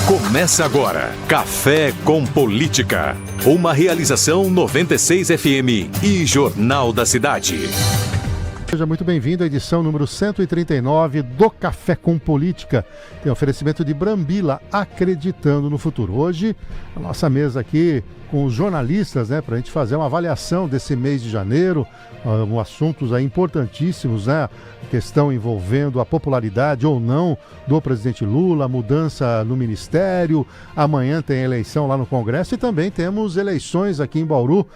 Começa agora, Café com Política. Uma realização 96 FM e Jornal da Cidade. Seja muito bem-vindo à edição número 139 do Café com Política. Tem oferecimento de Brambila, acreditando no futuro. Hoje, a nossa mesa aqui com os jornalistas, para a gente fazer uma avaliação desse mês de janeiro, assuntos aí importantíssimos, questão envolvendo a popularidade ou não do presidente Lula, a mudança no ministério, amanhã tem eleição lá no Congresso e também temos eleições aqui em Bauru,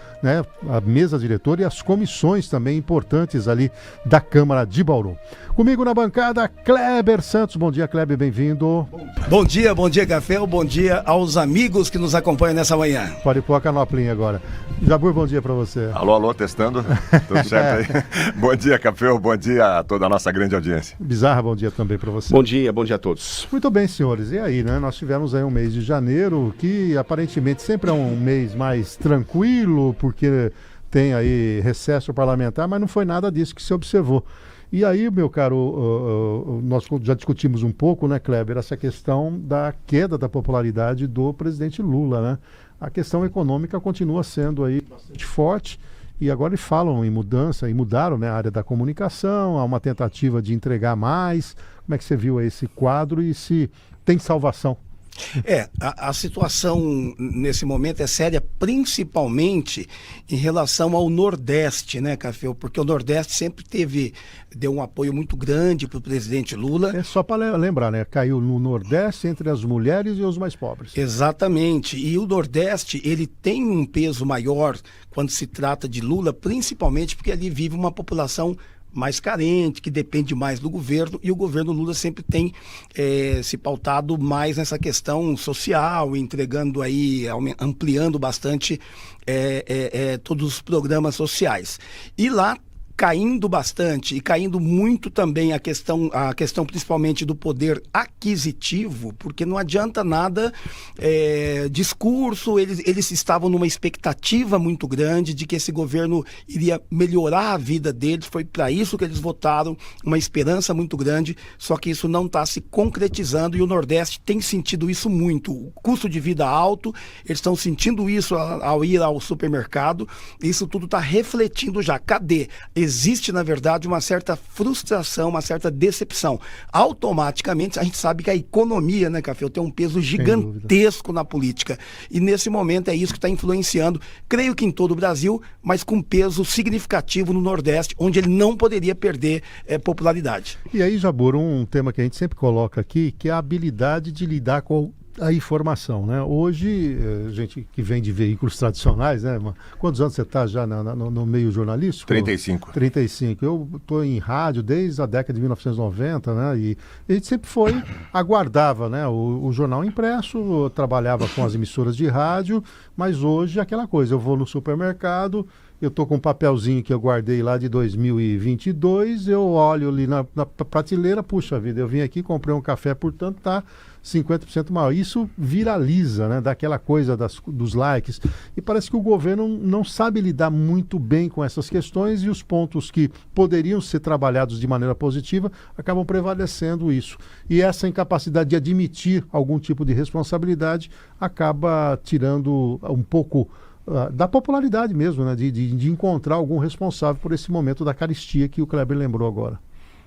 a mesa diretora e as comissões também importantes ali da Câmara de Bauru. Comigo na bancada, Kleber Santos. Bom dia, Kleber, bem-vindo. Bom dia, Café, bom dia aos amigos que nos acompanham nessa manhã. Pode pôr a canoplinha agora. Jabur, bom dia pra você. Alô, testando? Tudo certo aí? Bom dia, Café, bom dia a toda a nossa grande audiência. Bizarra, bom dia também pra você. Bom dia a todos. Muito bem, senhores, e aí, nós tivemos aí um mês de janeiro que aparentemente sempre é um mês mais tranquilo, porque tem aí recesso parlamentar, mas não foi nada disso que se observou. E aí, meu caro, nós já discutimos um pouco, Kleber, essa questão da queda da popularidade do presidente Lula, A questão econômica continua sendo aí bastante forte e agora eles falam em mudança, e mudaram a área da comunicação, há uma tentativa de entregar mais. Como é que você viu esse quadro e se tem salvação? A situação nesse momento é séria, principalmente em relação ao Nordeste, Café? Porque o Nordeste sempre deu um apoio muito grande para o presidente Lula. É só para lembrar, caiu no Nordeste entre as mulheres e os mais pobres. Exatamente, e o Nordeste, ele tem um peso maior quando se trata de Lula, principalmente porque ali vive uma população mais carente, que depende mais do governo, e o governo Lula sempre tem se pautado mais nessa questão social, entregando aí, ampliando bastante todos os programas sociais. E lá, caindo bastante e caindo muito também a questão principalmente do poder aquisitivo, porque não adianta nada discurso, eles estavam numa expectativa muito grande de que esse governo iria melhorar a vida deles, foi para isso que eles votaram, uma esperança muito grande, só que isso não está se concretizando e o Nordeste tem sentido isso muito, o custo de vida alto, eles estão sentindo isso ao ir ao supermercado, isso tudo está refletindo já, cadê? Existe, na verdade, uma certa frustração, uma certa decepção. Automaticamente, a gente sabe que a economia, Café, tem um peso gigantesco na política. E nesse momento é isso que está influenciando, creio que em todo o Brasil, mas com peso significativo no Nordeste, onde ele não poderia perder popularidade. E aí, Jabur, um tema que a gente sempre coloca aqui, que é a habilidade de lidar com a informação, Hoje, gente que vem de veículos tradicionais, Quantos anos você está já no meio jornalístico? 35. 35. Eu estou em rádio desde a década de 1990, E a gente sempre aguardava, o jornal impresso, trabalhava com as emissoras de rádio, mas hoje aquela coisa, eu vou no supermercado, eu estou com um papelzinho que eu guardei lá de 2022, eu olho ali na prateleira, puxa vida, eu vim aqui, comprei um café, portanto está 50% maior. Isso viraliza, daquela coisa dos likes. E parece que o governo não sabe lidar muito bem com essas questões e os pontos que poderiam ser trabalhados de maneira positiva acabam prevalecendo isso. E essa incapacidade de admitir algum tipo de responsabilidade acaba tirando um pouco da popularidade mesmo, de encontrar algum responsável por esse momento da carestia que o Kleber lembrou agora.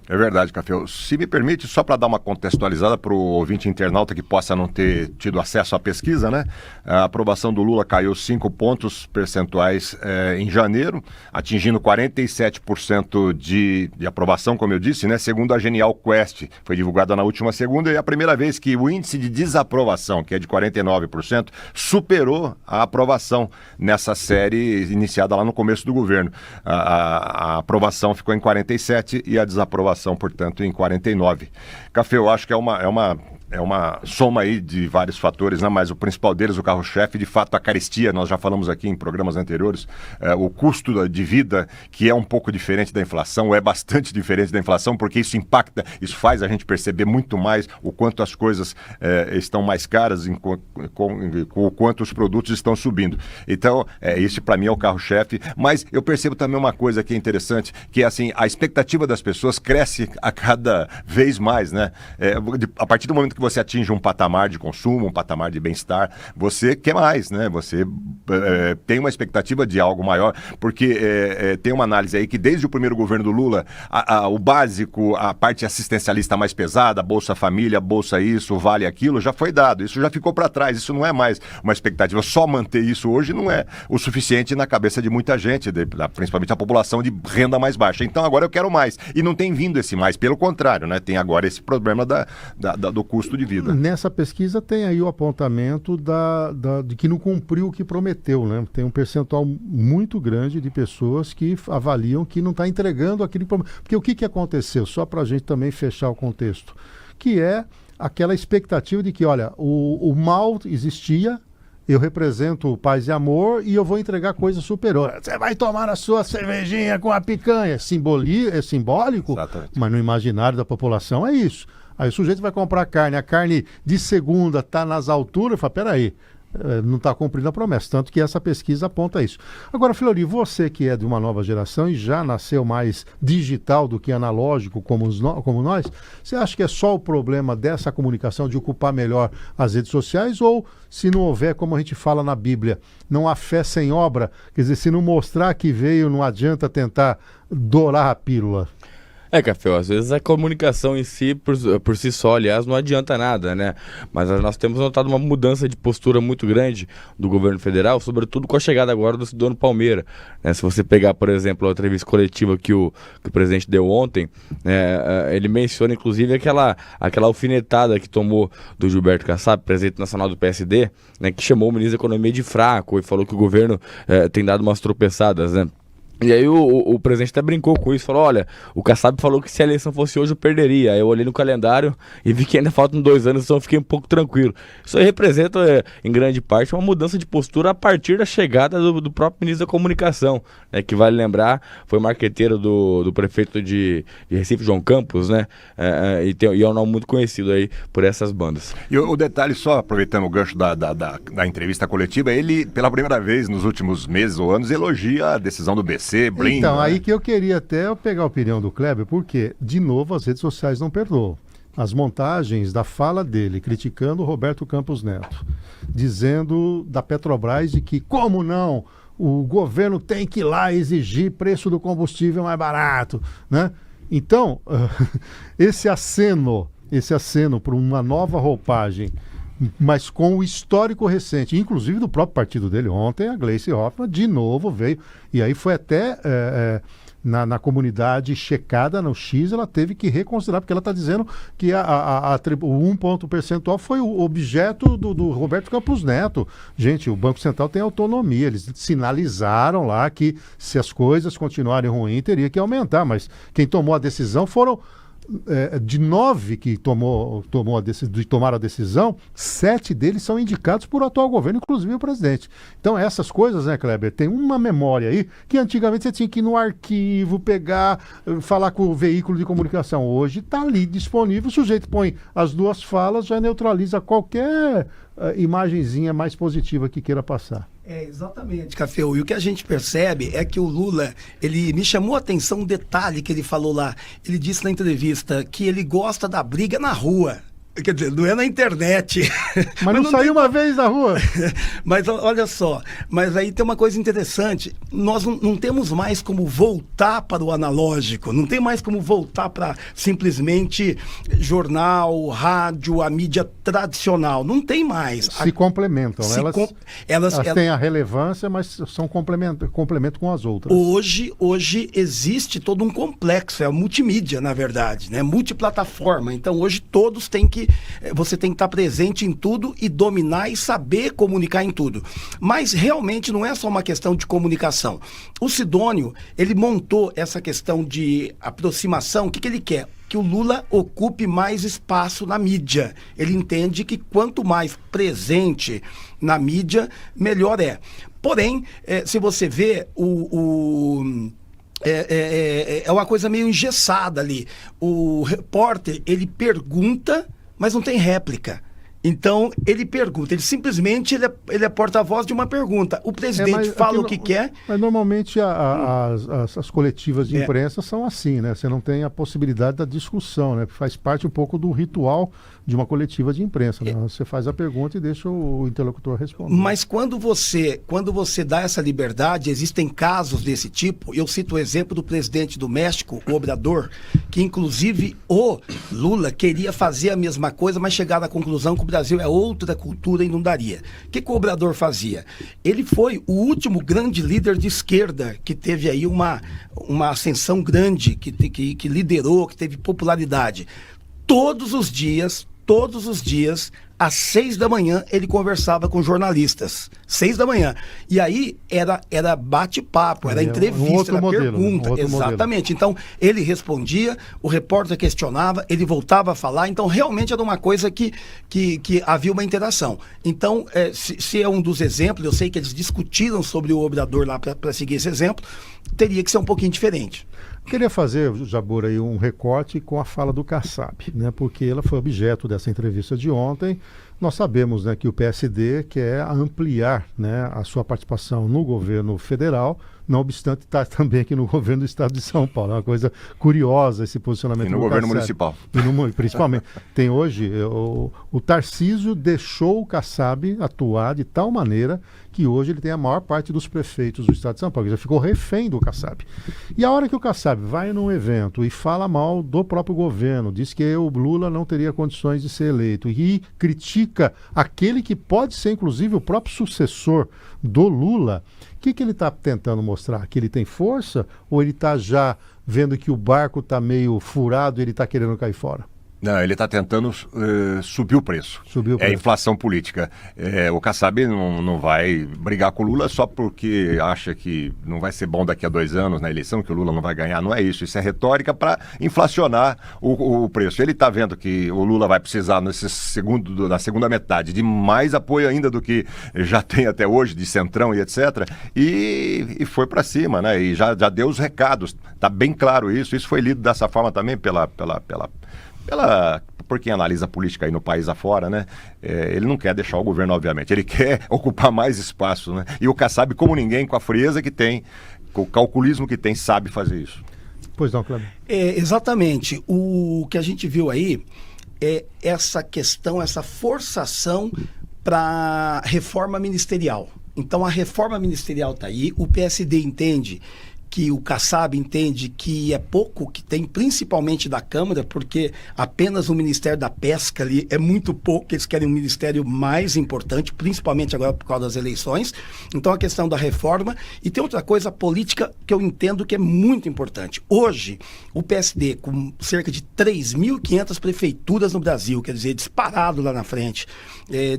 É verdade, Café. Se me permite, só para dar uma contextualizada para o ouvinte internauta que possa não ter tido acesso à pesquisa, A aprovação do Lula caiu 5 pontos percentuais em janeiro, atingindo 47% de aprovação, como eu disse, Segundo a Genial Quest, foi divulgada na última segunda, e é a primeira vez que o índice de desaprovação, que é de 49%, superou a aprovação nessa série iniciada lá no começo do governo. A aprovação ficou em 47% e a desaprovação, portanto, em 49%. Café, eu acho que é uma soma aí de vários fatores, mas o principal deles, o carro-chefe, de fato, a carestia. Nós já falamos aqui em programas anteriores, o custo de vida, que é um pouco diferente da inflação, é bastante diferente da inflação, porque isso impacta, isso faz a gente perceber muito mais o quanto as coisas estão mais caras, com o quanto os produtos estão subindo. Então, isso para mim é o carro-chefe, mas eu percebo também uma coisa que é interessante, que é assim, a expectativa das pessoas cresce a cada vez mais, né? A partir do momento que você atinge um patamar de consumo, um patamar de bem-estar, você quer mais, né? Você tem uma expectativa de algo maior, porque tem uma análise aí que desde o primeiro governo do Lula, o básico, a parte assistencialista mais pesada, Bolsa Família, Bolsa isso, Vale aquilo, já foi dado. Isso já ficou para trás, isso não é mais uma expectativa. Só manter isso hoje não é o suficiente na cabeça de muita gente, principalmente a população de renda mais baixa. Então agora eu quero mais. E não tem vindo esse mais, pelo contrário, né? Tem agora esse problema do custo de vida. Nessa pesquisa tem aí o apontamento de que não cumpriu o que prometeu, né? Tem um percentual muito grande de pessoas que avaliam que não está entregando aquele problema. Porque o que aconteceu? Só para a gente também fechar o contexto. Que é aquela expectativa de que, olha, o mal existia, eu represento paz e amor e eu vou entregar coisa superior. Você vai tomar a sua cervejinha com a picanha. É simbólico, exatamente. Mas no imaginário da população é isso. Aí o sujeito vai comprar carne, a carne de segunda está nas alturas, fala, peraí, não está cumprindo a promessa. Tanto que essa pesquisa aponta isso. Agora, Fleury, você que é de uma nova geração e já nasceu mais digital do que analógico como nós, você acha que é só o problema dessa comunicação de ocupar melhor as redes sociais ou se não houver, como a gente fala na Bíblia, não há fé sem obra? Quer dizer, se não mostrar que veio, não adianta tentar dourar a pílula. Café, às vezes a comunicação em si, por si só, aliás, não adianta nada, né? Mas nós temos notado uma mudança de postura muito grande do governo federal, sobretudo com a chegada agora do Sidônio Palmeira, né? Se você pegar, por exemplo, a entrevista coletiva que o presidente deu ontem, ele menciona, inclusive, aquela alfinetada que tomou do Gilberto Kassab, presidente nacional do PSD, né? Que chamou o ministro da Economia de fraco e falou que o governo tem dado umas tropeçadas, né? E aí o presidente até brincou com isso, falou, olha, o Kassab falou que se a eleição fosse hoje eu perderia. Aí eu olhei no calendário e vi que ainda faltam 2 anos, então eu fiquei um pouco tranquilo. Isso aí representa, em grande parte, uma mudança de postura a partir da chegada do próprio ministro da Comunicação, né, que vale lembrar, foi marqueteiro do prefeito de Recife, João Campos, né, e é um nome muito conhecido aí por essas bandas. E o detalhe, só aproveitando o gancho da entrevista coletiva, ele, pela primeira vez nos últimos meses ou anos, elogia a decisão do BC. Então, aí que eu queria até pegar a opinião do Kleber, porque, de novo, as redes sociais não perdoam. As montagens da fala dele, criticando o Roberto Campos Neto, dizendo da Petrobras de que, como não, o governo tem que ir lá exigir preço do combustível mais barato, né? Então, esse aceno para uma nova roupagem, mas com o histórico recente, inclusive do próprio partido dele. Ontem a Gleice Hoffmann de novo veio, e aí foi até na comunidade checada no X, ela teve que reconsiderar, porque ela está dizendo que o 1 ponto percentual foi o objeto do Roberto Campos Neto. Gente, o Banco Central tem autonomia, eles sinalizaram lá que se as coisas continuarem ruins, teria que aumentar, mas quem tomou a decisão foram... de 9 que tomaram a decisão, 7 deles são indicados por atual governo, inclusive o presidente. Então essas coisas, né, Kleber, tem uma memória aí que antigamente você tinha que ir no arquivo, pegar, falar com o veículo de comunicação. Hoje está ali disponível, o sujeito põe as 2 falas, já neutraliza qualquer imagenzinha mais positiva que queira passar. Exatamente, Caféu. E o que a gente percebe é que o Lula, ele me chamou a atenção um detalhe que ele falou lá. Ele disse na entrevista que ele gosta da briga na rua. Quer dizer, não é na internet. Mas não saiu uma vez na rua. Mas olha só, mas aí tem uma coisa interessante. Nós não temos mais como voltar para o analógico, não tem mais como voltar para simplesmente jornal, rádio, a mídia tradicional. Não tem mais. Se complementam, né? Elas têm a relevância, mas são complemento com as outras. Hoje existe todo um complexo, é a multimídia, na verdade, né? Multiplataforma. Então hoje todos têm que você tem que estar presente em tudo e dominar e saber comunicar em tudo. Mas realmente não é só uma questão de comunicação. O Sidônio, ele montou essa questão de aproximação. O que ele quer? Que o Lula ocupe mais espaço na mídia. Ele entende que quanto mais presente na mídia, melhor é. Porém, se você vê é uma coisa meio engessada ali. O repórter, ele pergunta, mas não tem réplica. Então, ele pergunta, simplesmente ele é porta-voz de uma pergunta. O presidente fala o que quer. Mas normalmente as coletivas de imprensa são assim, né? Você não tem a possibilidade da discussão, né? Faz parte um pouco do ritual de uma coletiva de imprensa, né? Você faz a pergunta e deixa o interlocutor responder. Mas quando você dá essa liberdade, existem casos desse tipo. Eu cito o exemplo do presidente do México, o Obrador, que inclusive o Lula queria fazer a mesma coisa, mas chegar à conclusão que o Brasil é outra cultura e não daria. O que o Obrador fazia? Ele foi o último grande líder de esquerda que teve aí uma ascensão grande, que liderou, que teve popularidade. Todos os dias, às 6 da manhã, ele conversava com jornalistas. 6 da manhã. E aí era bate-papo, era entrevista, era pergunta. Exatamente. Então, ele respondia, o repórter questionava, ele voltava a falar. Então, realmente era uma coisa que havia uma interação. Então, se é um dos exemplos, eu sei que eles discutiram sobre o Obrador lá para seguir esse exemplo, teria que ser um pouquinho diferente. Queria fazer, Jabor, aí um recorte com a fala do Kassab, né? Porque ela foi objeto dessa entrevista de ontem. Nós sabemos, né, que o PSD quer ampliar, né, a sua participação no governo federal, não obstante estar também aqui no governo do estado de São Paulo. É uma coisa curiosa esse posicionamento. E no governo municipal. Principalmente. Tem hoje, o Tarcísio deixou o Kassab atuar de tal maneira que hoje ele tem a maior parte dos prefeitos do estado de São Paulo. Ele já ficou refém do Kassab. E a hora que o Kassab vai num evento e fala mal do próprio governo, diz que o Lula não teria condições de ser eleito e critica aquele que pode ser, inclusive, o próprio sucessor do Lula, o que ele está tentando mostrar? Que ele tem força ou ele está já vendo que o barco está meio furado e ele está querendo cair fora? Não, ele está tentando subir o preço. É inflação política. O Kassab não vai brigar com o Lula só porque acha que não vai ser bom daqui a 2 anos na eleição, que o Lula não vai ganhar. Não é isso. Isso é retórica para inflacionar o preço. Ele está vendo que o Lula vai precisar na segunda metade de mais apoio ainda do que já tem até hoje, de centrão e etc. E foi para cima, né? E já deu os recados. Está bem claro isso. Isso foi lido dessa forma também por quem analisa a política aí no país afora, né? Ele não quer deixar o governo, obviamente. Ele quer ocupar mais espaço, né? E o Kassab, como ninguém, com a frieza que tem, com o calculismo que tem, sabe fazer isso. Pois não, Cláudio. Exatamente. O que a gente viu aí é essa questão, essa forçação para reforma ministerial. Então, a reforma ministerial está aí. O PSD entende que o Kassab entende que é pouco que tem, principalmente da Câmara, porque apenas o Ministério da Pesca ali é muito pouco, eles querem um ministério mais importante, principalmente agora por causa das eleições. Então a questão da reforma. E tem outra coisa política que eu entendo que é muito importante. Hoje, o PSD, com cerca de 3.500 prefeituras no Brasil, quer dizer, disparado lá na frente.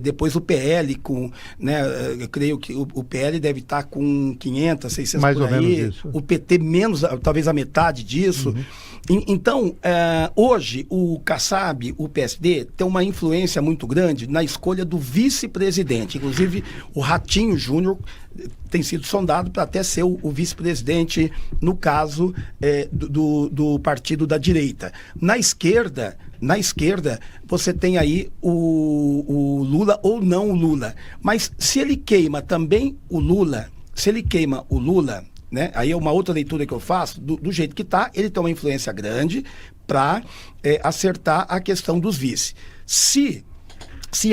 Depois o PL com, né, eu creio que o PL deve estar com 500, 600 mais por ou aí. Menos isso. O PT menos, talvez a metade disso. Uhum. Então, hoje, o Kassab, o PSD, tem uma influência muito grande na escolha do vice-presidente. Inclusive, o Ratinho Júnior tem sido sondado para até ser o vice-presidente, no caso do partido da direita. Na esquerda, você tem aí o Lula ou não o Lula. Mas se ele queima também o Lula, né? Aí é uma outra leitura que eu faço, do jeito que está, ele tem uma influência grande para acertar a questão dos vice. Se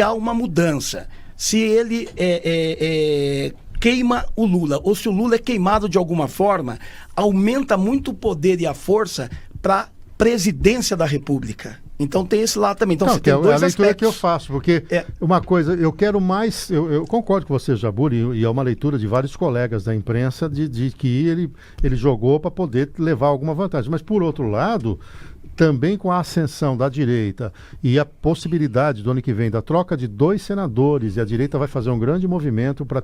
há uma mudança, se ele queima o Lula, ou se o Lula é queimado de alguma forma, aumenta muito o poder e a força para a presidência da República. Então tem esse lado também. Então, não, você tem dois a leitura aspectos que eu faço, porque uma coisa, eu quero mais, eu concordo com você, Jabur, e é uma leitura de vários colegas da imprensa de que ele jogou para poder levar alguma vantagem. Mas, por outro lado, também com a ascensão da direita e a possibilidade do ano que vem da troca de 2 senadores, e a direita vai fazer um grande movimento para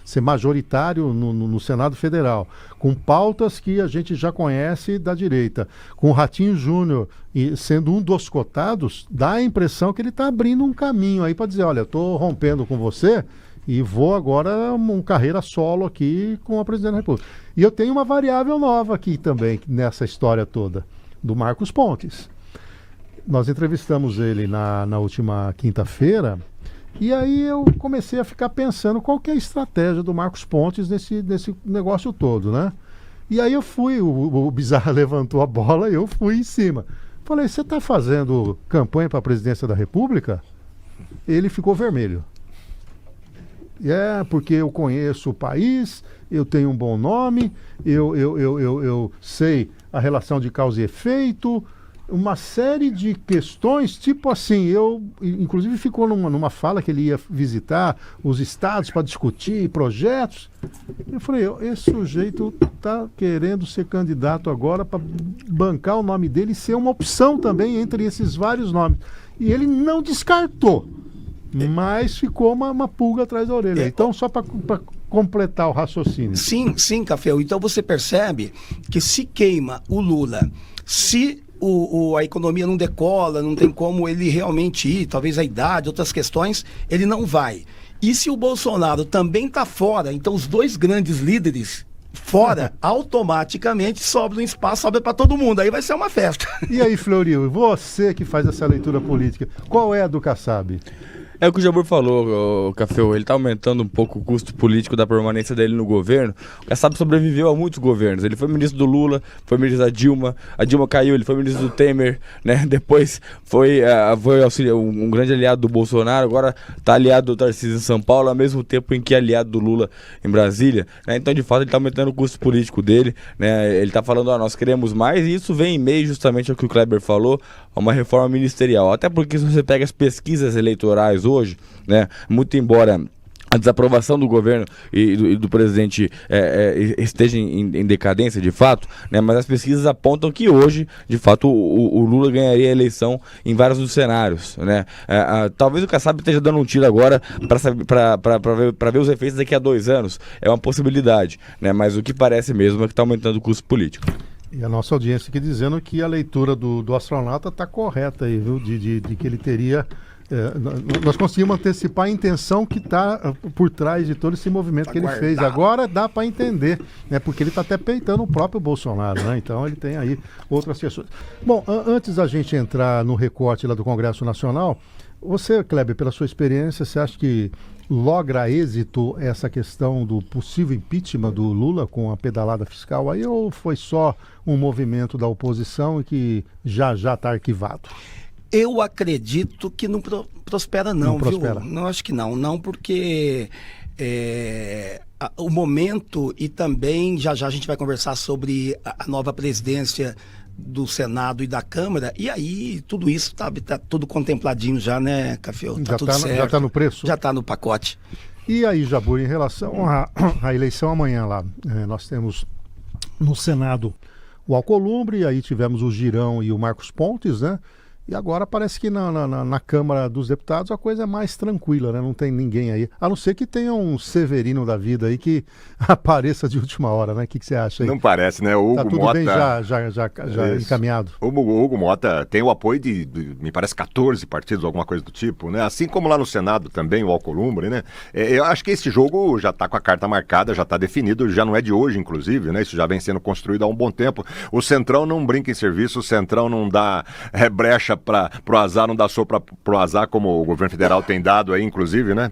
ser majoritário no Senado Federal, com pautas que a gente já conhece da direita, com o Ratinho Júnior sendo um dos cotados, dá a impressão que ele está abrindo um caminho aí para dizer, olha, eu estou rompendo com você e vou agora uma carreira solo aqui com a presidente da República. E eu tenho uma variável nova aqui também, nessa história toda, do Marcos Pontes. nós entrevistamos ele na última quinta-feira, e aí eu comecei a ficar pensando qual que é a estratégia do Marcos Pontes nesse negócio todo, né? E aí eu fui, o Bizarra levantou a bola e eu fui em cima. Falei, você está fazendo campanha para a presidência da República? Ele ficou vermelho. Porque eu conheço o país, eu tenho um bom nome, eu sei a relação de causa e efeito, uma série de questões, tipo assim, inclusive ficou numa fala que ele ia visitar os estados para discutir projetos. Eu falei, esse sujeito está querendo ser candidato agora para bancar o nome dele e ser uma opção também entre esses vários nomes. E ele não descartou, mas ficou uma pulga atrás da orelha. Então, só para completar o raciocínio. Sim, Café. Então você percebe que se queima o Lula, se a economia não decola, não tem como ele realmente ir, talvez a idade, outras questões, ele não vai. E se o Bolsonaro também está fora, então os dois grandes líderes fora, automaticamente sobra um espaço, sobra para todo mundo. Aí vai ser uma festa. E aí, Fleury, você que faz essa leitura política, qual é a do Kassab? É o que o Jabor falou, Caféu, ele está aumentando um pouco o custo político da permanência dele no governo. O Kassab sobreviveu a muitos governos, ele foi ministro do Lula, foi ministro da Dilma, a Dilma caiu, ele foi ministro do Temer, né? Depois foi um grande aliado do Bolsonaro, agora está aliado do Tarcísio em São Paulo, ao mesmo tempo em que é aliado do Lula em Brasília, né? Então, de fato, ele está aumentando o custo político dele, né? Ele está falando, nós queremos mais, e isso vem em meio justamente ao que o Kleber falou, a uma reforma ministerial. Até porque se você pega as pesquisas eleitorais hoje, né, muito embora a desaprovação do governo e do presidente esteja em decadência de fato, né, mas as pesquisas apontam que hoje, de fato, o Lula ganharia a eleição em vários dos cenários, né? Talvez o Kassab esteja dando um tiro agora para ver os efeitos daqui a 2 anos. É uma possibilidade, né? Mas o que parece mesmo é que está aumentando o custo político. E a nossa audiência aqui dizendo que a leitura do astronauta está correta aí, viu? De que ele teria... nós conseguimos antecipar a intenção que está por trás de todo esse movimento que ele fez. Agora dá para entender, né? Porque ele está até peitando o próprio Bolsonaro, né? Então ele tem aí outras questões. Bom, antes da gente entrar no recorte lá do Congresso Nacional, você, Kleber, pela sua experiência, você acha que logra êxito essa questão do possível impeachment do Lula com a pedalada fiscal aí, ou foi só um movimento da oposição e que já está arquivado? Eu acredito que não prospera não, viu? Prospera. Não, acho que não, porque o momento, e também já a gente vai conversar sobre a nova presidência do Senado e da Câmara, e aí tudo isso tá tudo contempladinho já, né, Café? Tá tudo certo. Já está no preço? Já está no pacote. E aí, Jabur, em relação à eleição amanhã lá, nós temos no Senado o Alcolumbre, aí tivemos o Girão e o Marcos Pontes, né? E agora parece que na Câmara dos Deputados a coisa é mais tranquila, né? Não tem ninguém aí. A não ser que tenha um Severino da vida aí que apareça de última hora, né? O que você acha aí? Não parece, né? O Hugo tá tudo Mota... bem já encaminhado. O Hugo Mota tem o apoio de, me parece, 14 partidos, alguma coisa do tipo, né? Assim como lá no Senado também, o Alcolumbre, né? Eu acho que esse jogo já está com a carta marcada, já está definido, já não é de hoje, inclusive, né? Isso já vem sendo construído há um bom tempo. O Centrão não brinca em serviço, o Centrão não dá brecha pro azar, não dá sopa pro azar, como o governo federal tem dado aí, inclusive, né?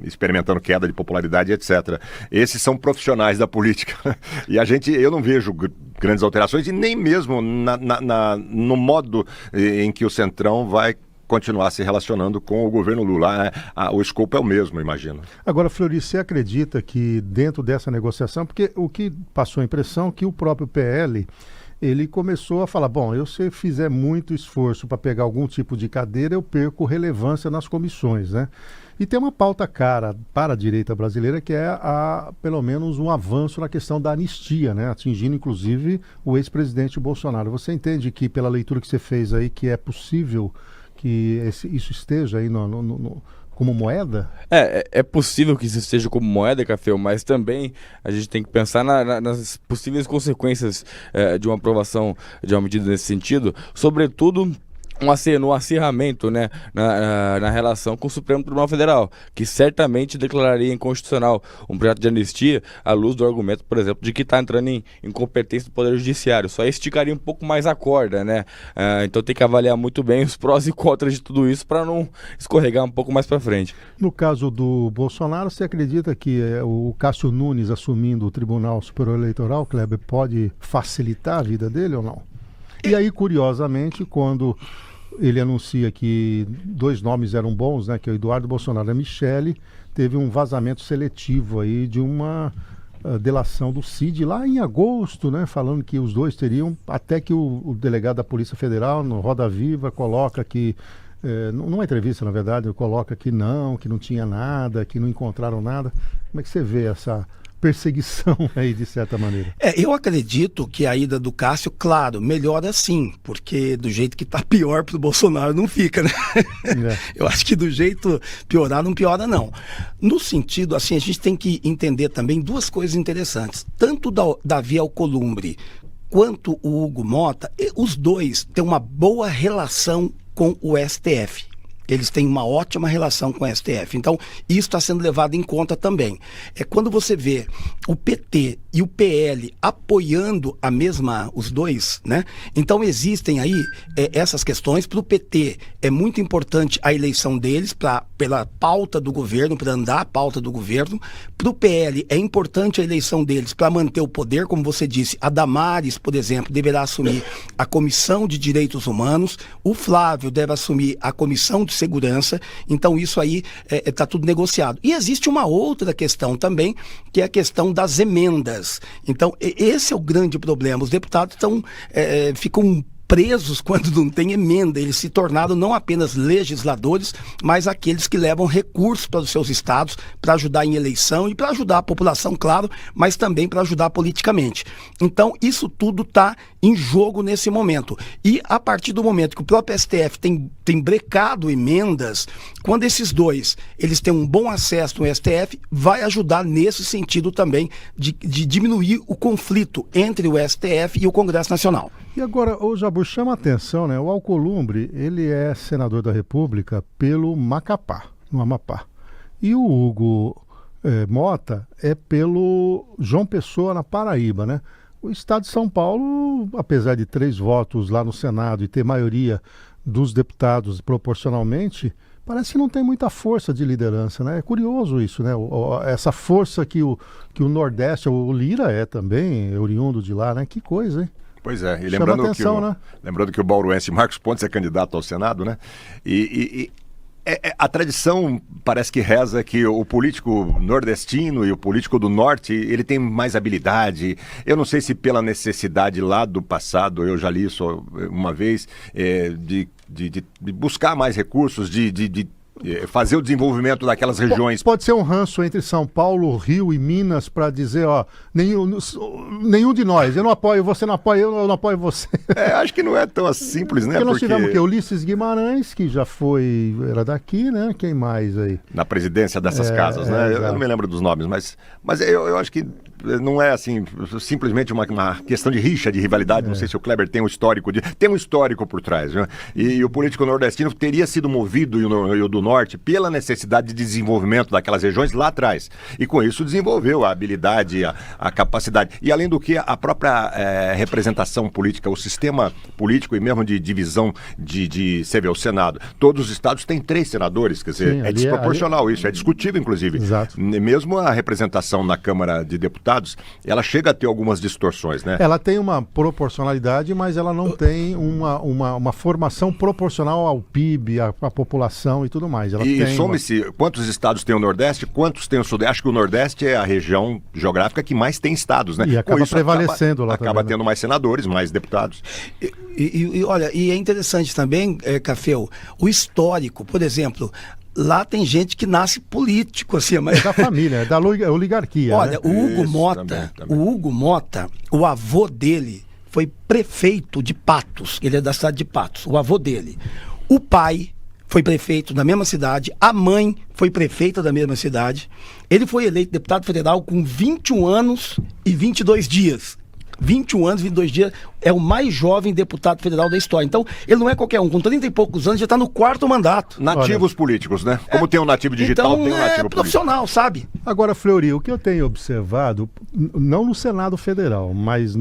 Experimentando queda de popularidade, etc. Esses são profissionais da política. E eu não vejo grandes alterações, e nem mesmo no modo em que o Centrão vai continuar se relacionando com o governo Lula. O escopo é o mesmo, imagino. Agora, Fleury, você acredita que dentro dessa negociação, porque o que passou a impressão que o próprio PL... ele começou a falar, bom, se eu fizer muito esforço para pegar algum tipo de cadeira, eu perco relevância nas comissões, né? E tem uma pauta cara para a direita brasileira que é, pelo menos, um avanço na questão da anistia, né? Atingindo, inclusive, o ex-presidente Bolsonaro. Você entende que, pela leitura que você fez aí, que é possível que isso esteja aí como moeda? É possível que isso esteja como moeda, Café, mas também a gente tem que pensar nas possíveis consequências de uma aprovação de uma medida nesse sentido, sobretudo um acirramento, né, na relação com o Supremo Tribunal Federal, que certamente declararia inconstitucional um projeto de anistia à luz do argumento, por exemplo, de que está entrando em incompetência do Poder Judiciário. Só esticaria um pouco mais a corda, né? Então tem que avaliar muito bem os prós e contras de tudo isso para não escorregar um pouco mais para frente. No caso do Bolsonaro, você acredita que o Cássio Nunes assumindo o Tribunal Superior Eleitoral, Kleber, pode facilitar a vida dele ou não? E aí, curiosamente, quando ele anuncia que 2 nomes eram bons, né, que é o Eduardo Bolsonaro e a Michele, teve um vazamento seletivo aí de uma delação do Cid lá em agosto, né, falando que os dois teriam, até que o delegado da Polícia Federal, no Roda Viva, coloca que, numa entrevista, na verdade, coloca que não tinha nada, que não encontraram nada. Como é que você vê essa perseguição aí, de certa maneira? Eu acredito que a ida do Cássio, claro, melhora sim, porque do jeito que tá pior pro Bolsonaro não fica, né? Eu acho que do jeito piorar não piora, não. No sentido, assim, a gente tem que entender também 2 coisas interessantes. Tanto Davi Alcolumbre quanto o Hugo Motta, os dois têm uma boa relação com o STF. Eles têm uma ótima relação com o STF. Então, isso está sendo levado em conta também. Quando você vê o PT e o PL apoiando os dois, né? Então, existem aí essas questões. Para o PT, é muito importante a eleição deles pela pauta do governo, para andar a pauta do governo. Para o PL, é importante a eleição deles para manter o poder. Como você disse, a Damares, por exemplo, deverá assumir a Comissão de Direitos Humanos. O Flávio deve assumir a Comissão de Segurança. Então isso aí está tudo negociado. E existe uma outra questão também, que é a questão das emendas. Então esse é o grande problema. Os deputados ficam presos quando não tem emenda. Eles se tornaram não apenas legisladores, mas aqueles que levam recursos para os seus estados para ajudar em eleição e para ajudar a população, claro, mas também para ajudar politicamente. Então, isso tudo está em jogo nesse momento. E a partir do momento que o próprio STF tem brecado emendas, quando esses dois eles têm um bom acesso no STF, vai ajudar nesse sentido também de diminuir o conflito entre o STF e o Congresso Nacional. E agora, o Jabur, chama a atenção, né? O Alcolumbre, ele é senador da República pelo Macapá, no Amapá. E o Hugo Motta é pelo João Pessoa, na Paraíba, né? O Estado de São Paulo, apesar de 3 votos lá no Senado e ter maioria dos deputados proporcionalmente, parece que não tem muita força de liderança, né? É curioso isso, né? Essa força que o Nordeste, o Lira é também, oriundo de lá, né? Que coisa, hein? Pois é, e lembrando que o bauruense Marcos Pontes é candidato ao Senado, né? A tradição parece que reza que o político nordestino e o político do norte, ele tem mais habilidade. Eu não sei se pela necessidade lá do passado, eu já li isso uma vez, de buscar mais recursos, de fazer o desenvolvimento daquelas regiões. Pode ser um ranço entre São Paulo, Rio e Minas para dizer, nenhum de nós, eu não apoio, você não apoia, eu não apoio você. Acho que não é tão simples, né? Porque nós tivemos o quê? Ulisses Guimarães, que já era daqui, né? Quem mais aí? Na presidência dessas casas, né? Eu não me lembro dos nomes, mas eu acho que não é assim, simplesmente uma questão de rixa, de rivalidade. Não sei se o Kleber tem um histórico por trás, né? E o político nordestino teria sido movido, e o do norte, pela necessidade de desenvolvimento daquelas regiões lá atrás. E com isso desenvolveu a habilidade, a capacidade. E além do que, a própria representação política, o sistema político e mesmo de divisão você vê o Senado. Todos os estados têm 3 senadores, quer dizer, é desproporcional isso, é discutível, inclusive. Exato. Mesmo a representação na Câmara de Deputados, ela chega a ter algumas distorções, né? Ela tem uma proporcionalidade, mas ela não tem uma formação proporcional ao PIB, à população e tudo mais. Some-se quantos estados tem o Nordeste, quantos tem o Sudeste. Acho que o Nordeste é a região geográfica que mais tem estados, né? E acaba prevalecendo lá. Acaba tendo mais senadores, mais deputados. Olha, e é interessante também, Cafeu, o histórico, por exemplo. Lá tem gente que nasce político, assim, mas... É da família, é da oligarquia. Olha, né? o Hugo Motta, o avô dele foi prefeito de Patos, ele é da cidade de Patos, o avô dele. O pai foi prefeito da mesma cidade, a mãe foi prefeita da mesma cidade. Ele foi eleito deputado federal com 21 anos e 22 dias. 21 anos, 22 dias, é o mais jovem deputado federal da história. Então, ele não é qualquer um. Com 30 e poucos anos, já está no 4º mandato. Nativos políticos, né? Como tem um nativo digital, então, tem um nativo político. Profissional, sabe? Agora, Fleury, o que eu tenho observado, não no Senado Federal, mas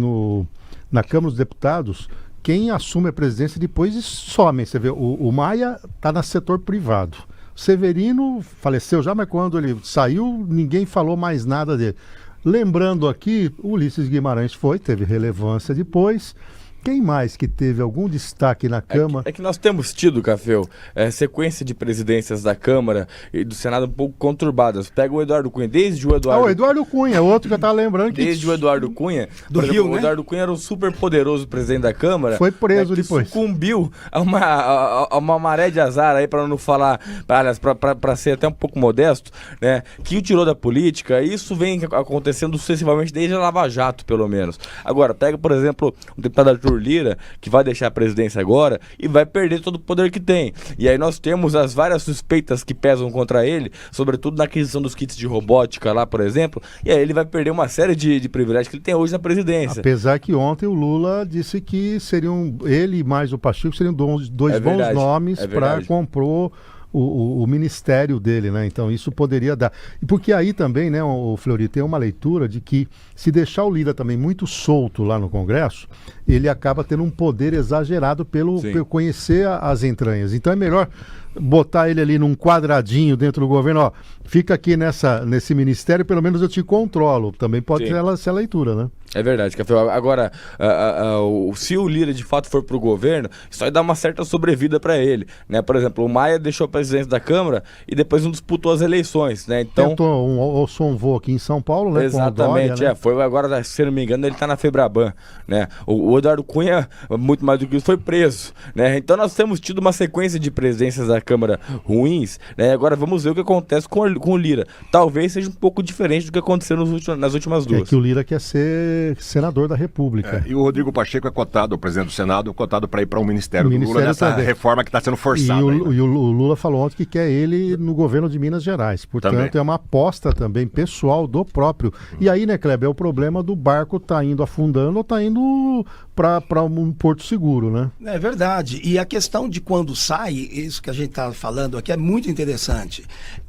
na Câmara dos Deputados, quem assume a presidência depois some. Você vê, o Maia está no setor privado. Severino faleceu já, mas quando ele saiu, ninguém falou mais nada dele. Lembrando aqui, Ulisses Guimarães teve relevância depois. Quem mais que teve algum destaque na Câmara? É que nós temos tido, Cafeu, sequência de presidências da Câmara e do Senado um pouco conturbadas. Pega o Eduardo Cunha, desde o Eduardo... o Eduardo Cunha, outro que eu estava lembrando. Desde o Eduardo Cunha, do por Rio, exemplo, né? O Eduardo Cunha era um super poderoso presidente da Câmara. Foi preso que depois. Sucumbiu a uma maré de azar aí, para não falar, para ser até um pouco modesto, né? Que o tirou da política. E isso vem acontecendo sucessivamente desde a Lava Jato, pelo menos. Agora, pega, por exemplo, o deputado Arthur Lira, que vai deixar a presidência agora e vai perder todo o poder que tem. E aí nós temos as várias suspeitas que pesam contra ele, sobretudo na aquisição dos kits de robótica lá, por exemplo, e aí ele vai perder uma série de privilégios que ele tem hoje na presidência. Apesar que ontem o Lula disse que seriam, ele e mais o Pacheco, seriam dois bons nomes para compor o ministério dele, né? Então isso poderia dar. E porque aí também, né, o Fleury, tem uma leitura de que se deixar o Lira também muito solto lá no Congresso, ele acaba tendo um poder exagerado pelo conhecer as entranhas. Então é melhor botar ele ali num quadradinho dentro do governo, ó, fica aqui nesse ministério, pelo menos eu te controlo. Também pode ser essa leitura, né? É verdade, Café. Agora, se o Lira de fato for pro governo, isso vai dar uma certa sobrevida para ele, né? Por exemplo, o Maia deixou a presidência da Câmara e depois não disputou as eleições, né? Então, tentou um voo aqui em São Paulo, né? Exatamente, com Dória, né? Foi agora, se não me engano, ele tá na Febraban, né? O Eduardo Cunha, muito mais do que isso, foi preso, né? Então nós temos tido uma sequência de presidências da Câmara ruins, né? Agora vamos ver o que acontece com o Lira. Talvez seja um pouco diferente do que aconteceu nas últimas duas. É que o Lira quer ser senador da República. E o Rodrigo Pacheco é cotado, o presidente do Senado, cotado para ir para o Ministério do Lula nessa reforma que está sendo forçada. E o Lula falou ontem que quer ele no governo de Minas Gerais. Portanto, também é uma aposta também pessoal do próprio. E aí, né, Kleber, é o problema do barco tá indo afundando ou tá indo para um porto seguro, né? É verdade. E a questão de quando sai, isso que a gente está falando aqui é muito interessante.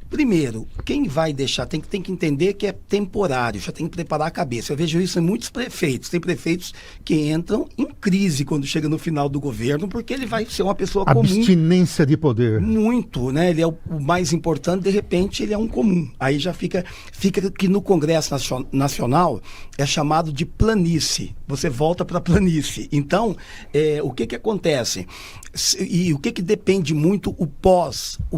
Primeiro, quem vai deixar tem que entender que é temporário, já tem que preparar a cabeça. Eu vejo isso em muitos prefeitos. Tem prefeitos que entram em crise quando chega no final do governo, porque ele vai ser uma pessoa comum. Abstinência de poder. Muito, né? Ele é o mais importante, de repente ele é um comum. Aí já fica que no Congresso Nacional é chamado de planície. Você volta para a planície. Então, o que acontece? E o que depende muito o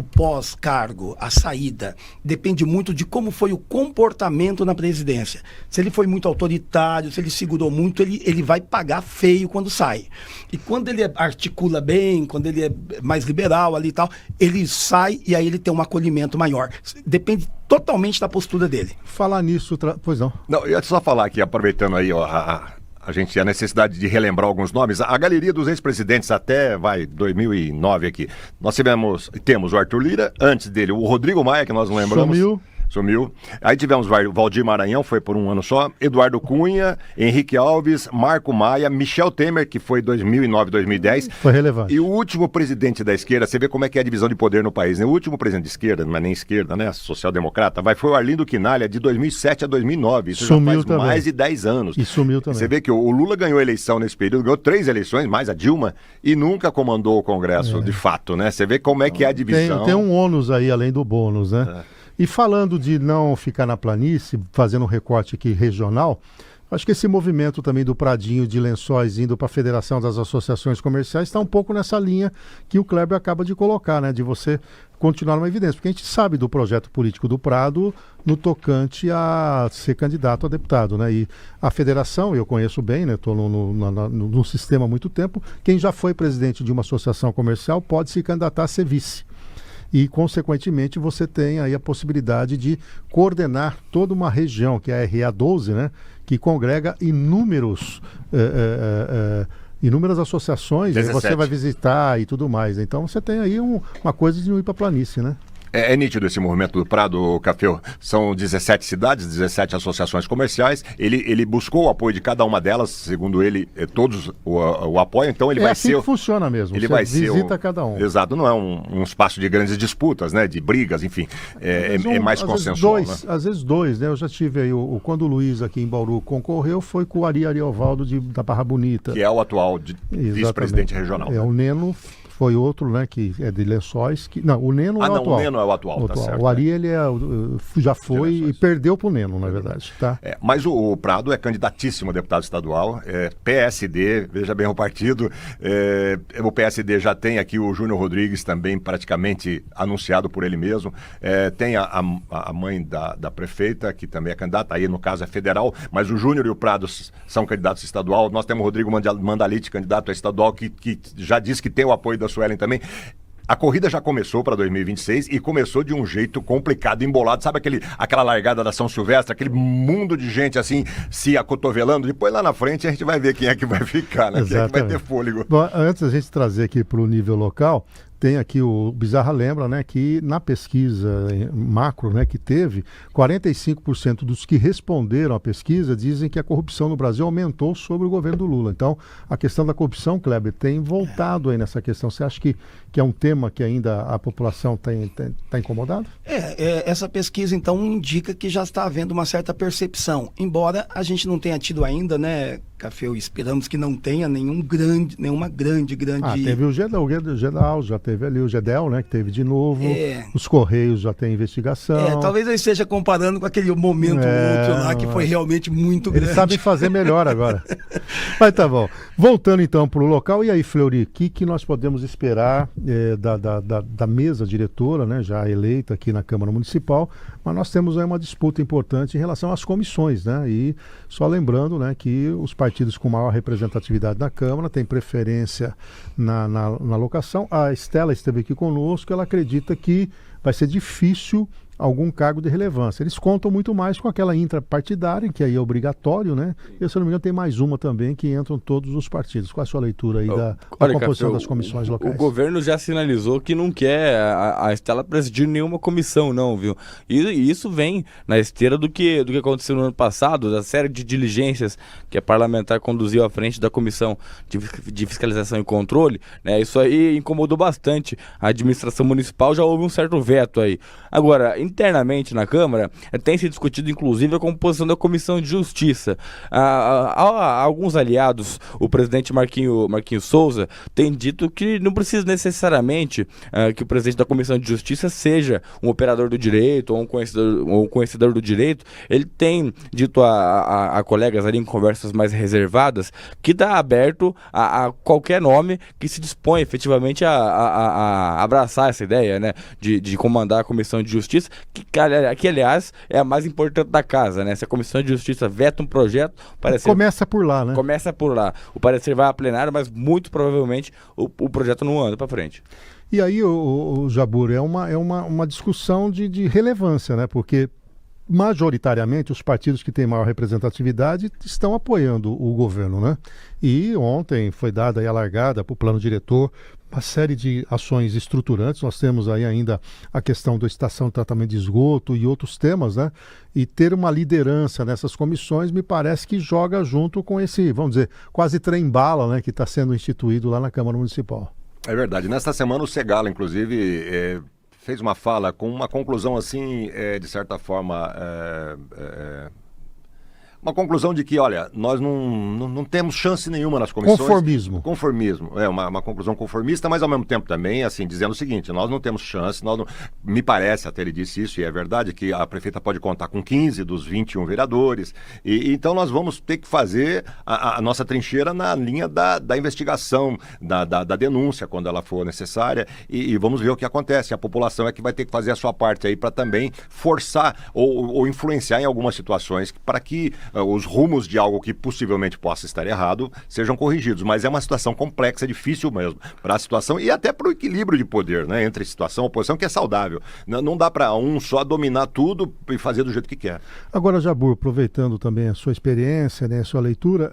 pós-cargo, a saída, depende muito de como foi o comportamento na presidência. Se ele foi muito autoritário, se ele segurou muito, ele vai pagar feio quando sai. E quando ele articula bem, quando ele é mais liberal ali e tal, ele sai e aí ele tem um acolhimento maior. Depende totalmente da postura dele. Falar nisso, pois não. Não, eu ia só falar aqui, aproveitando aí, ó, a necessidade de relembrar alguns nomes. A galeria dos ex-presidentes até, 2009 aqui. Nós temos o Arthur Lira, antes dele o Rodrigo Maia, que nós não lembramos. Sumiu. Aí tivemos Valdir Maranhão, foi por um ano só, Eduardo Cunha, Henrique Alves, Marco Maia, Michel Temer, que foi 2009, 2010. Foi relevante. E o último presidente da esquerda, você vê como é que é a divisão de poder no país, né? O último presidente de esquerda, não é nem esquerda, né? Social-democrata, foi o Arlindo Quinalha, de 2007 a 2009. Isso sumiu já faz também. Mais de 10 anos. E sumiu também. Você vê que o Lula ganhou a eleição nesse período, ganhou 3 eleições, mais a Dilma, e nunca comandou o Congresso de fato, né? Você vê como é que é a divisão. Tem um ônus aí, além do bônus, né? E falando de não ficar na planície, fazendo um recorte aqui regional, acho que esse movimento também do Pradinho de Lençóis indo para a Federação das Associações Comerciais está um pouco nessa linha que o Kleber acaba de colocar, né? De você continuar numa evidência. Porque a gente sabe do projeto político do Prado no tocante a ser candidato a deputado, né? E a federação, eu conheço bem, né? Estou no sistema há muito tempo. Quem já foi presidente de uma associação comercial pode se candidatar a ser vice. E, consequentemente, você tem aí a possibilidade de coordenar toda uma região, que é a RA12, né? Que congrega inúmeras associações, e você vai visitar e tudo mais. Então, você tem aí uma coisa de não ir para a planície, né? É nítido esse movimento do Prado, Cafeu. São 17 cidades, 17 associações comerciais. Ele buscou o apoio de cada uma delas, segundo ele, todos o apoiam. Então ele vai assim ser. Que funciona mesmo. Ele Você vai ser visita cada um. Exato, não é um espaço de grandes disputas, né? De brigas, enfim. É mais consensual. Às vezes dois, né? Eu já tive aí, quando o Luiz aqui em Bauru concorreu, foi com o Ari Ariovaldo da Barra Bonita. Que é o atual vice-presidente regional. O Neno foi outro, né, que é de Lençóis. O Neno é o atual. O Neno é o atual, tá certo. O Ari, ele já foi e perdeu pro Neno, na verdade. Tá? Mas o Prado é candidatíssimo a deputado estadual, PSD, veja bem o partido. O PSD já tem aqui o Júnior Rodrigues também praticamente anunciado por ele mesmo. Tem a mãe da prefeita, que também é candidata, aí no caso é federal, mas o Júnior e o Prado são candidatos estadual. Nós temos o Rodrigo Mandalite, candidato a estadual, que já disse que tem o apoio da Suelen também. A corrida já começou para 2026 e começou de um jeito complicado, embolado. Sabe aquela largada da São Silvestre, aquele mundo de gente assim se acotovelando? Depois lá na frente a gente vai ver quem é que vai ficar, né? Quem é que vai ter fôlego. Bom, antes da gente trazer aqui para o nível local, tem aqui o Bizarra lembra, né, que na pesquisa macro, né, que teve, 45% dos que responderam à pesquisa dizem que a corrupção no Brasil aumentou sobre o governo do Lula. Então, a questão da corrupção, Kleber, tem voltado aí nessa questão. Você acha que é um tema que ainda a população está incomodada? Essa pesquisa, então, indica que já está havendo uma certa percepção. Embora a gente não tenha tido ainda, né, Café, esperamos que não tenha nenhuma grande... teve o Gedal, já teve ali o Gedel, né, que teve de novo. Os Correios já tem investigação. Talvez eu esteja comparando com aquele momento outro lá, que foi realmente muito grande. Eles sabem fazer melhor agora. Mas tá bom. Voltando então para o local, e aí, Fleury, o que nós podemos esperar da mesa diretora, né, já eleita aqui na Câmara Municipal, mas nós temos aí uma disputa importante em relação às comissões, né, e só lembrando, né, que os partidos com maior representatividade na Câmara têm preferência na locação. A Estela esteve aqui conosco, ela acredita que vai ser difícil algum cargo de relevância. Eles contam muito mais com aquela intrapartidária, que aí é obrigatório, né? E, se eu não me engano, tem mais uma também, que entram todos os partidos. Qual é a sua leitura aí da composição das comissões locais? O governo já sinalizou que não quer a Estela presidir nenhuma comissão, não, viu? E isso vem na esteira do que aconteceu no ano passado, da série de diligências que a parlamentar conduziu à frente da Comissão de Fiscalização e Controle, né? Isso aí incomodou bastante a administração municipal, já houve um certo veto aí. Agora, internamente na Câmara, tem se discutido inclusive a composição da Comissão de Justiça. Alguns aliados, o presidente Marquinhos Souza, tem dito que não precisa necessariamente que o presidente da Comissão de Justiça seja um operador do direito ou um conhecedor do direito. Ele tem dito a colegas ali em conversas mais reservadas que está aberto a qualquer nome que se dispõe efetivamente a abraçar essa ideia, né, de comandar a Comissão de Justiça, que aliás é a mais importante da casa, né? Se a Comissão de Justiça veta um projeto, começa por lá, né? Começa por lá. O parecer vai a plenário, mas muito provavelmente o projeto não anda para frente. E aí, o Jabur, é uma discussão de relevância, né? Porque majoritariamente os partidos que têm maior representatividade estão apoiando o governo, né? E ontem foi dada aí a largada para o plano diretor, uma série de ações estruturantes. Nós temos aí ainda a questão da estação de tratamento de esgoto e outros temas, né? E ter uma liderança nessas comissões me parece que joga junto com esse, vamos dizer, quase trem-bala, né, que está sendo instituído lá na Câmara Municipal. É verdade. Nesta semana o Segala, inclusive, fez uma fala com uma conclusão assim, de certa forma, uma conclusão de que, olha, nós não temos chance nenhuma nas comissões. Conformismo. Uma conclusão conformista, mas ao mesmo tempo também, assim, dizendo o seguinte, nós não temos chance, me parece, até ele disse isso, e é verdade, que a prefeita pode contar com 15 dos 21 vereadores, e então nós vamos ter que fazer a nossa trincheira na linha da investigação, da denúncia, quando ela for necessária, e vamos ver o que acontece. A população é que vai ter que fazer a sua parte aí para também forçar ou influenciar em algumas situações para que os rumos de algo que possivelmente possa estar errado sejam corrigidos. Mas é uma situação complexa, difícil mesmo, para a situação e até para o equilíbrio de poder, né, entre situação e oposição, que é saudável. Não dá para um só dominar tudo e fazer do jeito que quer. Agora, Jabur, aproveitando também a sua experiência, né, a sua leitura,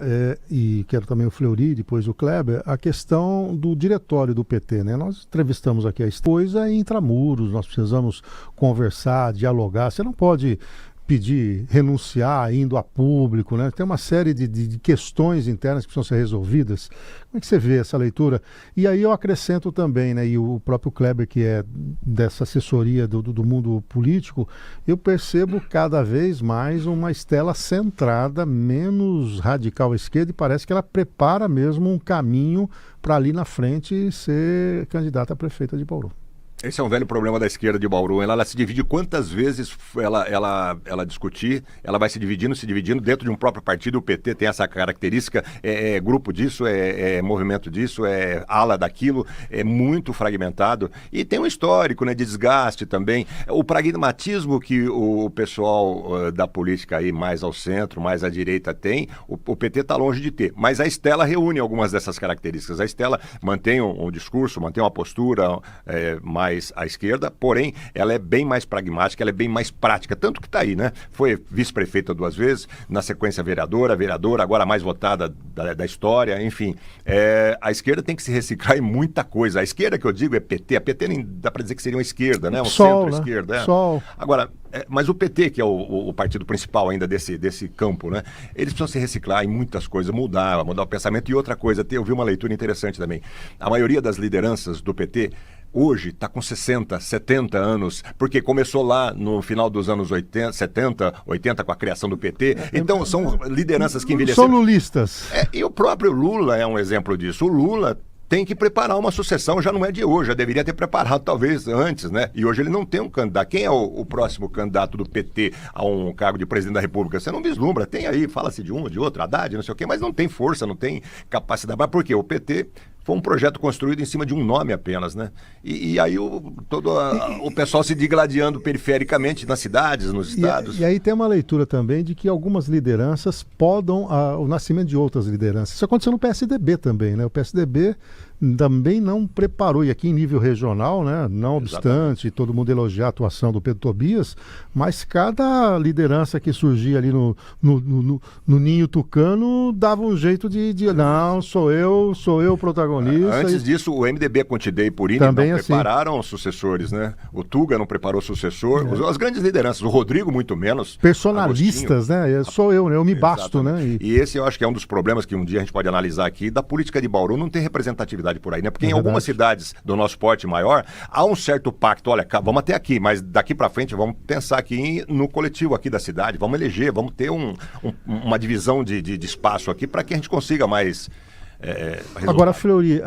e quero também o Fleury, depois o Kleber, a questão do diretório do PT, né? Nós entrevistamos aqui a coisa intramuros, nós precisamos conversar, dialogar. Você não pode pedir, renunciar indo a público, né? Tem uma série de questões internas que precisam ser resolvidas. Como é que você vê essa leitura? E aí eu acrescento também, né, e o próprio Kleber, que é dessa assessoria do mundo político, eu percebo cada vez mais uma Estela centrada, menos radical à esquerda, e parece que ela prepara mesmo um caminho para ali na frente ser candidata a prefeita de Bauru. Esse é um velho problema da esquerda de Bauru. Ela se divide quantas vezes ela discutir, ela vai se dividindo dentro de um próprio partido. O PT tem essa característica, é grupo disso, é movimento disso, é ala daquilo, é muito fragmentado. E tem um histórico, né, de desgaste também. O pragmatismo que o pessoal da política aí mais ao centro, mais à direita tem, o PT está longe de ter. Mas a Estela reúne algumas dessas características. A Estela mantém um discurso, mantém uma postura mais à esquerda, porém ela é bem mais pragmática, ela é bem mais prática, tanto que está aí, né? Foi vice-prefeita 2 vezes, na sequência vereadora, agora a mais votada da história, enfim. A esquerda tem que se reciclar em muita coisa. A esquerda que eu digo é PT, a PT nem dá para dizer que seria uma esquerda, né? Um centro-esquerda. Né? Sol. Agora, mas o PT, que é o partido principal ainda desse campo, né? Eles precisam se reciclar em muitas coisas, mudar o pensamento. E outra coisa, eu vi uma leitura interessante também. A maioria das lideranças do PT hoje está com 60, 70 anos, porque começou lá no final dos anos 80, 70, 80 com a criação do PT. Então são lideranças que envelheceram. São lulistas. E o próprio Lula é um exemplo disso. O Lula tem que preparar uma sucessão, já não é de hoje, já deveria ter preparado talvez antes, né? E hoje ele não tem um candidato. Quem é o próximo candidato do PT a um cargo de presidente da República? Você não vislumbra, tem aí, fala-se de um, de outro, Haddad, não sei o quê, mas não tem força, não tem capacidade. Mas por quê? O PT foi um projeto construído em cima de um nome apenas, né? E aí todo o pessoal se digladiando perifericamente nas cidades, nos estados. E aí tem uma leitura também de que algumas lideranças podam o nascimento de outras lideranças. Isso aconteceu no PSDB também, né? O PSDB também não preparou, e aqui em nível regional, né, não obstante todo mundo elogiar a atuação do Pedro Tobias, mas cada liderança que surgia ali no ninho tucano dava um jeito de não, sou eu o protagonista. Antes disso, o MDB com Tidei e Purini também não prepararam sucessores, né? O Tuga não preparou sucessor, as grandes lideranças, o Rodrigo muito menos. Personalistas, Agostinho. Né? Sou eu, né? Eu me basto, né? E esse eu acho que é um dos problemas que um dia a gente pode analisar aqui, da política de Bauru não tem representatividade por aí, né? Porque em algumas cidades do nosso porte maior, há um certo pacto, olha, vamos até aqui, mas daqui para frente vamos pensar aqui no coletivo aqui da cidade, vamos eleger, vamos ter uma divisão de espaço aqui para que a gente consiga mais Agora, Fleury,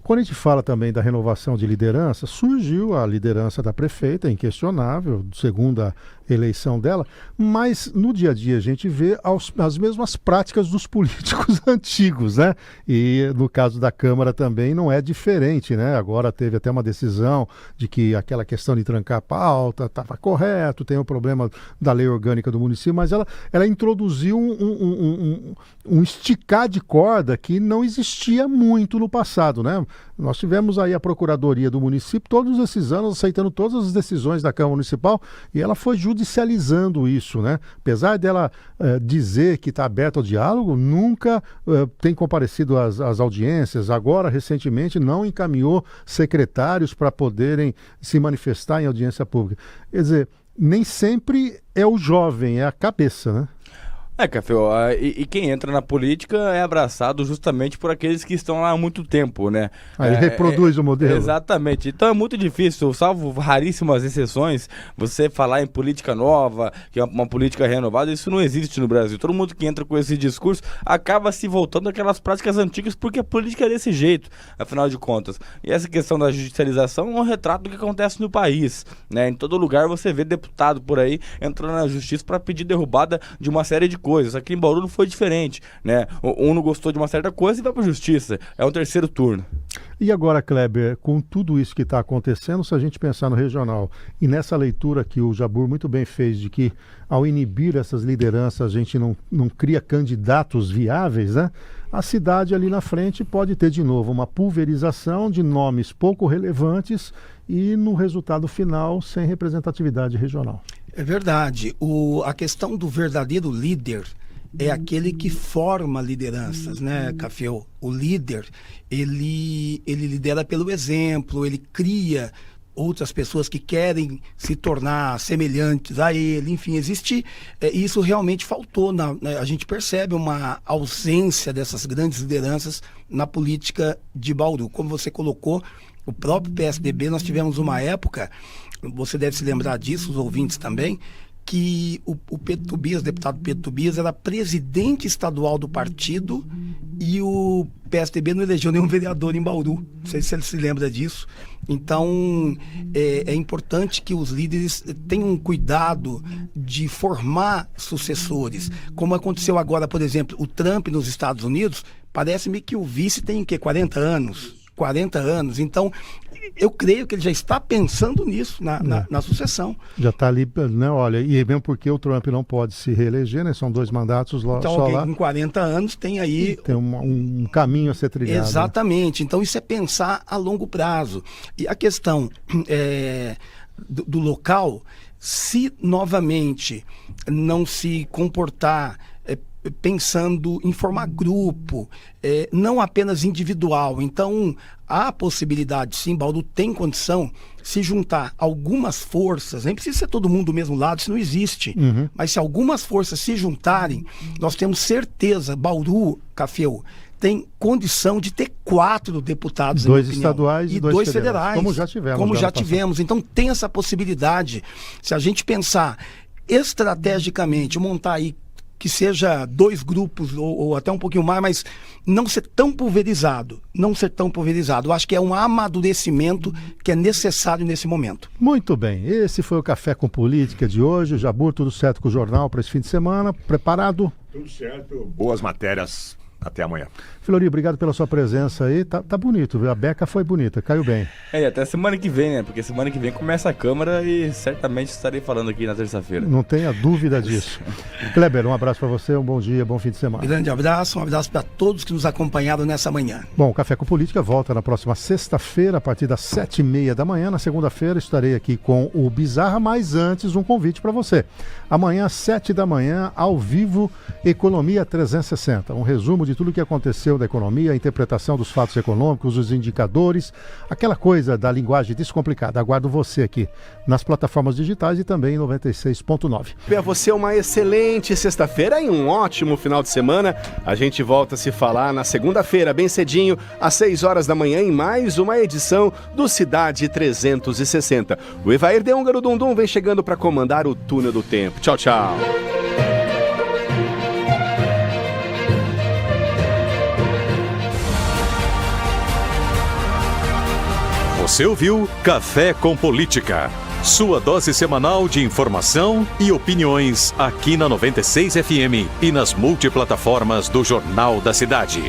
quando a gente fala também da renovação de liderança, surgiu a liderança da prefeita, inquestionável, segunda eleição dela, mas no dia a dia a gente vê as mesmas práticas dos políticos antigos, né? E no caso da Câmara também não é diferente, né? Agora teve até uma decisão de que aquela questão de trancar a pauta estava correto, tem o problema da lei orgânica do município, mas ela introduziu um esticar de corda que não existia muito no passado, né? Nós tivemos aí a Procuradoria do município todos esses anos aceitando todas as decisões da Câmara Municipal e ela foi judicializando isso, né? Apesar dela dizer que está aberta ao diálogo, nunca tem comparecido às audiências. Agora, recentemente, não encaminhou secretários para poderem se manifestar em audiência pública. Quer dizer, nem sempre é o jovem, é a cabeça, né? Café, e quem entra na política é abraçado justamente por aqueles que estão lá há muito tempo, né? Aí reproduz o modelo. Exatamente. Então é muito difícil, salvo raríssimas exceções, você falar em política nova, que é uma política renovada, isso não existe no Brasil. Todo mundo que entra com esse discurso acaba se voltando àquelas práticas antigas porque a política é desse jeito, afinal de contas. E essa questão da judicialização é um retrato do que acontece no país, né? Em todo lugar você vê deputado por aí entrando na justiça para pedir derrubada de uma série de coisas. Aqui em Bauru não foi diferente, né? Um não gostou de uma certa coisa e vai para a justiça. É um terceiro turno. E agora, Kleber, com tudo isso que está acontecendo, se a gente pensar no regional e nessa leitura que o Jabbour muito bem fez de que ao inibir essas lideranças a gente não cria candidatos viáveis, né? A cidade ali na frente pode ter de novo uma pulverização de nomes pouco relevantes e no resultado final sem representatividade regional. É verdade. A questão do verdadeiro líder é aquele que forma lideranças, né, Caféu? O líder, ele lidera pelo exemplo, ele cria outras pessoas que querem se tornar semelhantes a ele, enfim, existe, isso realmente faltou, a gente percebe uma ausência dessas grandes lideranças na política de Bauru. Como você colocou, o próprio PSDB, nós tivemos uma época, você deve se lembrar disso, os ouvintes também, que o Pedro Tobias, o deputado Pedro Tobias, era presidente estadual do partido e o PSDB não elegeu nenhum vereador em Bauru. Não sei se ele se lembra disso. Então, é importante que os líderes tenham cuidado de formar sucessores. Como aconteceu agora, por exemplo, o Trump nos Estados Unidos, parece-me que o vice tem o quê? 40 anos. 40 anos. Então, eu creio que ele já está pensando nisso, na sucessão. Já está ali, né? Olha, e mesmo porque o Trump não pode se reeleger, né? São 2 mandatos então, só alguém lá. Com 40 anos tem aí... Tem um caminho a ser trilhado. Exatamente. Então, isso é pensar a longo prazo. E a questão do local, se novamente não se comportar pensando em formar grupo, não apenas individual. Então, há possibilidade, sim, Bauru tem condição, se juntar algumas forças, nem precisa ser todo mundo do mesmo lado, isso não existe, mas se algumas forças se juntarem, nós temos certeza, Bauru, Caféu, tem condição de ter 4 deputados 2 estaduais e 2 federais. Como já tivemos. Então, tem essa possibilidade. Se a gente pensar estrategicamente, montar aí que seja 2 grupos ou até um pouquinho mais, mas não ser tão pulverizado. Eu acho que é um amadurecimento que é necessário nesse momento. Muito bem, esse foi o Café com Política de hoje. Jabbour, tudo certo com o jornal para esse fim de semana? Preparado? Tudo certo, boas matérias. Até amanhã. Flori, obrigado pela sua presença aí. Tá bonito, viu? A beca foi bonita, caiu bem. E até semana que vem, né? Porque semana que vem começa a Câmara e certamente estarei falando aqui na terça-feira. Não tenha dúvida disso. Kleber, um abraço para você, um bom dia, bom fim de semana. Grande abraço, um abraço para todos que nos acompanharam nessa manhã. Bom, o Café com Política volta na próxima sexta-feira, a partir das 7h30 da manhã. Na segunda-feira estarei aqui com o Bizarra, mas antes um convite para você. Amanhã, às 7 da manhã, ao vivo, Economia 360. Um resumo de tudo o que aconteceu da economia, a interpretação dos fatos econômicos, os indicadores, aquela coisa da linguagem descomplicada. Aguardo você aqui nas plataformas digitais e também em 96.9. Para você uma excelente sexta-feira e um ótimo final de semana. A gente volta a se falar na segunda-feira, bem cedinho, às 6 horas da manhã, em mais uma edição do Cidade 360. O Evair de Húngaro Dundum vem chegando para comandar o Túnel do Tempo. Tchau, tchau. Você ouviu Café com Política, sua dose semanal de informação e opiniões aqui na 96 FM e nas multiplataformas do Jornal da Cidade.